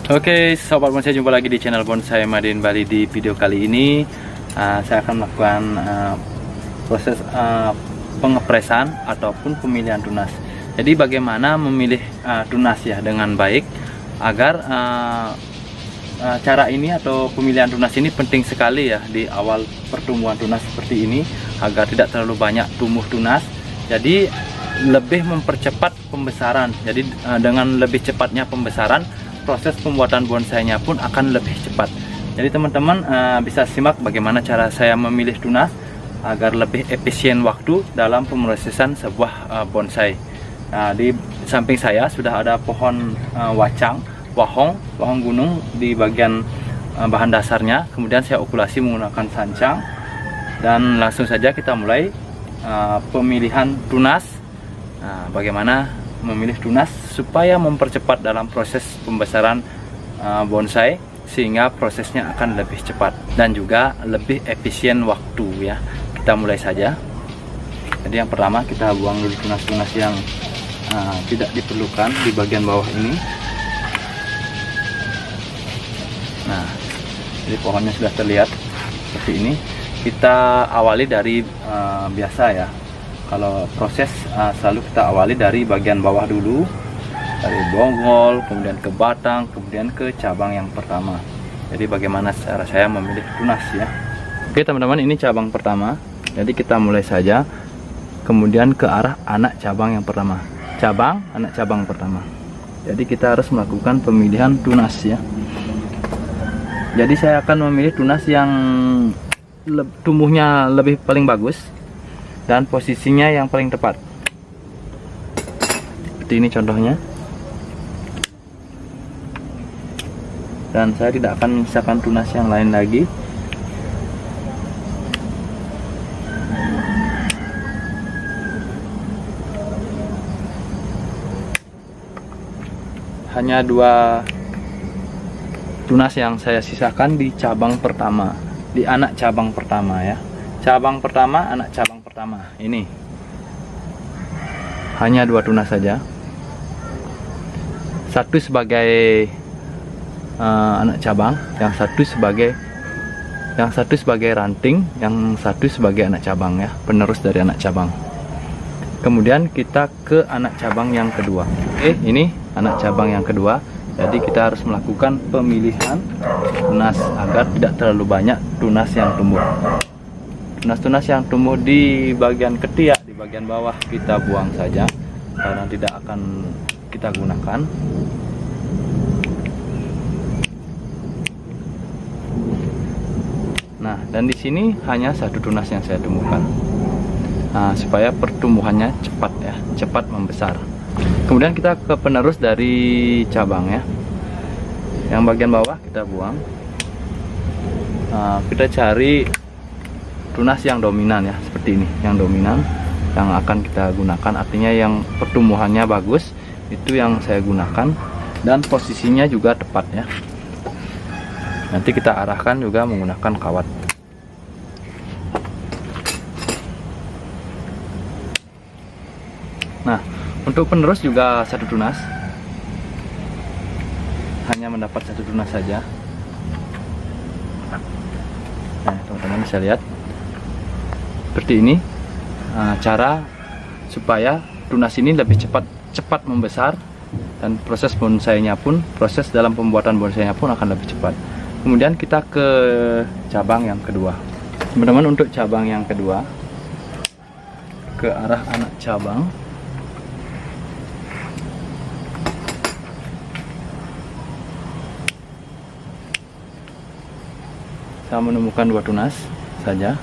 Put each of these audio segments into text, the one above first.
Oke, sobat bonsai, jumpa lagi di channel Bonsai Made in Bali. Di video kali ini saya akan melakukan proses pengepresan ataupun pemilihan tunas. Jadi bagaimana memilih tunas ya dengan baik agar cara ini atau pemilihan tunas ini penting sekali ya di awal pertumbuhan tunas seperti ini, agar tidak terlalu banyak tumbuh tunas. Jadi lebih mempercepat pembesaran. Jadi dengan lebih cepatnya pembesaran, proses pembuatan bonsainya pun akan lebih cepat. Jadi teman-teman bisa simak bagaimana cara saya memilih tunas agar lebih efisien waktu dalam pemrosesan sebuah bonsai. Di samping saya sudah ada pohon wahong gunung di bagian bahan dasarnya. Kemudian saya okulasi menggunakan sancang, dan langsung saja kita mulai pemilihan tunas. Bagaimana memilih tunas supaya mempercepat dalam proses pembesaran bonsai, sehingga prosesnya akan lebih cepat dan juga lebih efisien waktu ya. Kita mulai saja. Jadi yang pertama kita buang dulu tunas-tunas yang tidak diperlukan di bagian bawah ini. Nah, jadi pohonnya sudah terlihat seperti ini. Kita awali dari biasa ya. Kalau proses selalu kita awali dari bagian bawah dulu, dari bonggol, kemudian ke batang, kemudian ke cabang yang pertama. Jadi bagaimana cara saya memilih tunas ya. Oke teman-teman, ini cabang pertama. Jadi kita mulai saja, kemudian ke arah anak cabang yang pertama. Cabang, anak cabang pertama. Jadi kita harus melakukan pemilihan tunas ya. Jadi saya akan memilih tunas yang tumbuhnya lebih paling bagus dan posisinya yang paling tepat. Seperti ini contohnya. Dan saya tidak akan menyisakan tunas yang lain lagi. Hanya 2 tunas yang saya sisakan di cabang pertama, di anak cabang pertama ya. Cabang pertama, anak cabang pertama ini hanya 2 tunas saja. Satu sebagai anak cabang, yang satu sebagai ranting, yang satu sebagai anak cabang ya, penerus dari anak cabang. Kemudian kita ke anak cabang yang kedua. Ini anak cabang yang kedua. Jadi kita harus melakukan pemilihan tunas agar tidak terlalu banyak tunas yang tumbuh. Tunas-tunas yang tumbuh di bagian ketiak, di bagian bawah, kita buang saja karena tidak akan kita gunakan. Nah, dan di sini hanya 1 tunas yang saya temukan. Supaya pertumbuhannya cepat ya, cepat membesar. Kemudian kita ke penerus dari cabang ya. Yang bagian bawah kita buang. Kita cari tunas yang dominan ya, seperti ini, yang dominan yang akan kita gunakan, artinya yang pertumbuhannya bagus, itu yang saya gunakan, dan posisinya juga tepat ya. Nanti kita arahkan juga menggunakan kawat. Nah, untuk penerus juga 1 tunas, hanya mendapat 1 tunas saja. Nah, teman-teman bisa lihat seperti ini. Cara supaya tunas ini lebih cepat membesar, dan proses bonsainya pun, proses dalam pembuatan bonsainya pun akan lebih cepat. Kemudian kita ke cabang yang kedua. Teman-teman, untuk cabang yang kedua, ke arah anak cabang. Saya menemukan 2 tunas saja.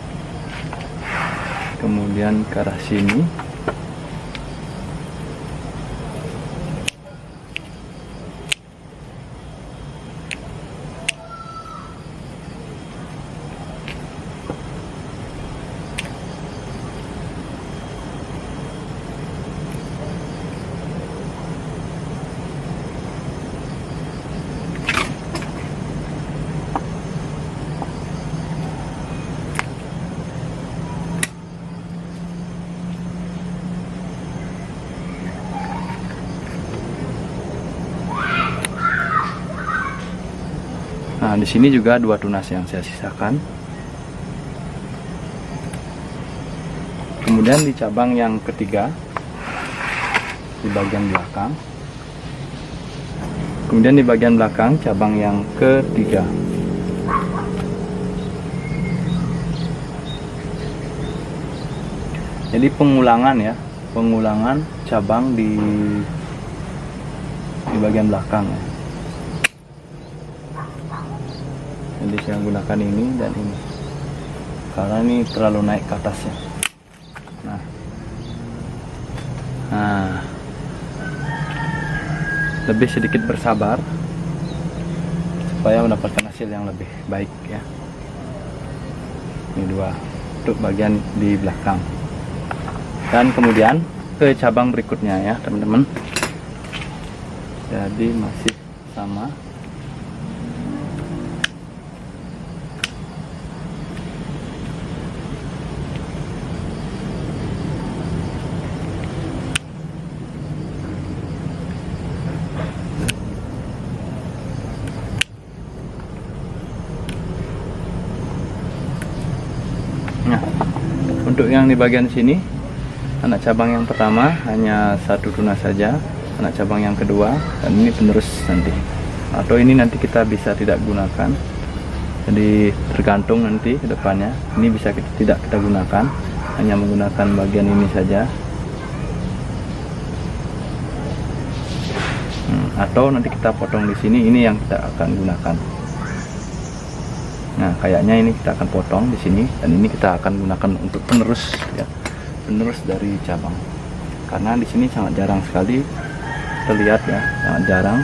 Kemudian ke arah sini. Nah, di sini juga 2 tunas yang saya sisakan. Kemudian di cabang yang ketiga, di bagian belakang. Kemudian di bagian belakang cabang yang ketiga. Jadi pengulangan ya, pengulangan cabang di bagian belakang ya. Jadi saya gunakan ini dan ini karena ini terlalu naik ke atas ya. Nah, lebih sedikit bersabar supaya mendapatkan hasil yang lebih baik ya. Ini 2 untuk bagian di belakang. Dan kemudian ke cabang berikutnya ya teman-teman. Jadi masih sama. Nah, untuk yang di bagian sini, anak cabang yang pertama hanya 1 tunas saja, anak cabang yang kedua, dan ini penerus nanti. Atau ini nanti kita bisa tidak gunakan, jadi tergantung nanti ke depannya. Ini bisa tidak kita gunakan, hanya menggunakan bagian ini saja. Atau nanti kita potong di sini, ini yang kita akan gunakan. Nah, kayaknya ini kita akan potong di sini, dan ini kita akan gunakan untuk penerus ya, penerus dari cabang. Karena di sini sangat jarang sekali terlihat ya, sangat jarang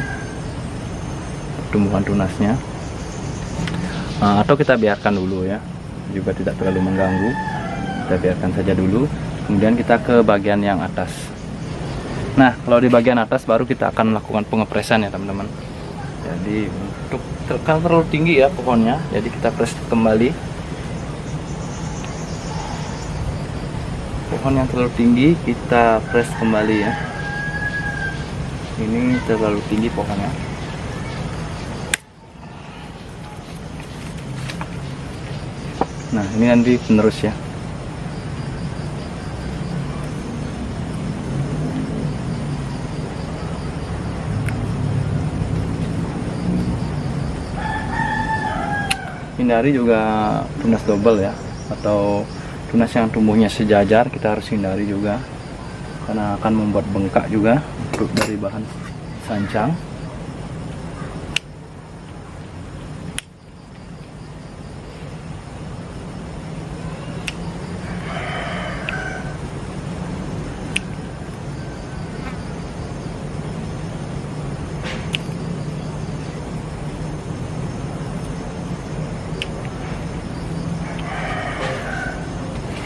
pertumbuhan tunasnya. Atau kita biarkan dulu ya, juga tidak terlalu mengganggu. Kita biarkan saja dulu. Kemudian kita ke bagian yang atas. Nah, kalau di bagian atas baru kita akan melakukan pengepresan ya teman-teman. Jadi untuk kalau terlalu tinggi ya pohonnya, jadi kita press kembali. Pohon yang terlalu tinggi kita press kembali ya. Ini terlalu tinggi pohonnya. Nah, ini nanti penerus ya. Hindari juga tunas double ya, atau tunas yang tumbuhnya sejajar, kita harus hindari juga karena akan membuat bengkak juga untuk dari bahan sancang.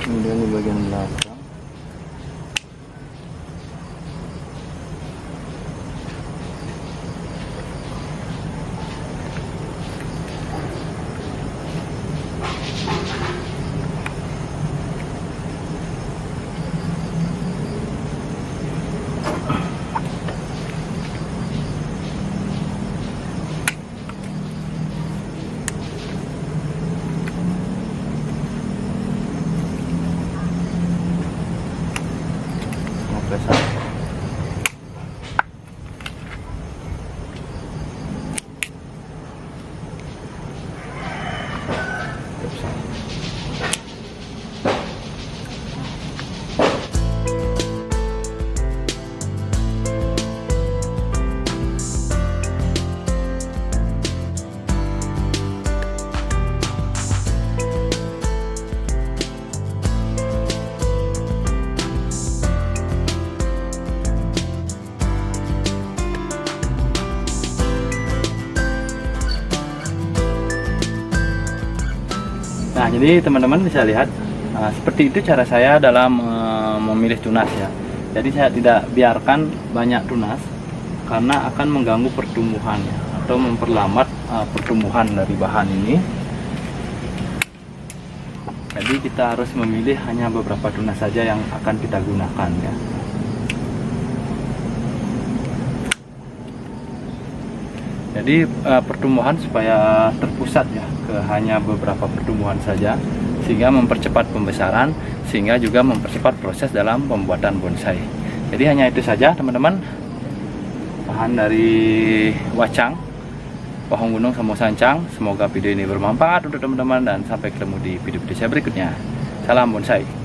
Kemudian di bagian belakang kompresor. Nah, jadi teman-teman bisa lihat seperti itu cara saya dalam memilih tunas ya. Jadi saya tidak biarkan banyak tunas karena akan mengganggu pertumbuhan ya, atau memperlambat pertumbuhan dari bahan ini. Jadi kita harus memilih hanya beberapa tunas saja yang akan kita gunakan ya. Jadi pertumbuhan supaya terpusat ya ke hanya beberapa pertumbuhan saja, sehingga mempercepat pembesaran, sehingga juga mempercepat proses dalam pembuatan bonsai. Jadi hanya itu saja teman-teman, bahan dari wacang, pohon gunung sama sancang. Semoga video ini bermanfaat untuk teman-teman dan sampai ketemu di video-video saya berikutnya. Salam bonsai.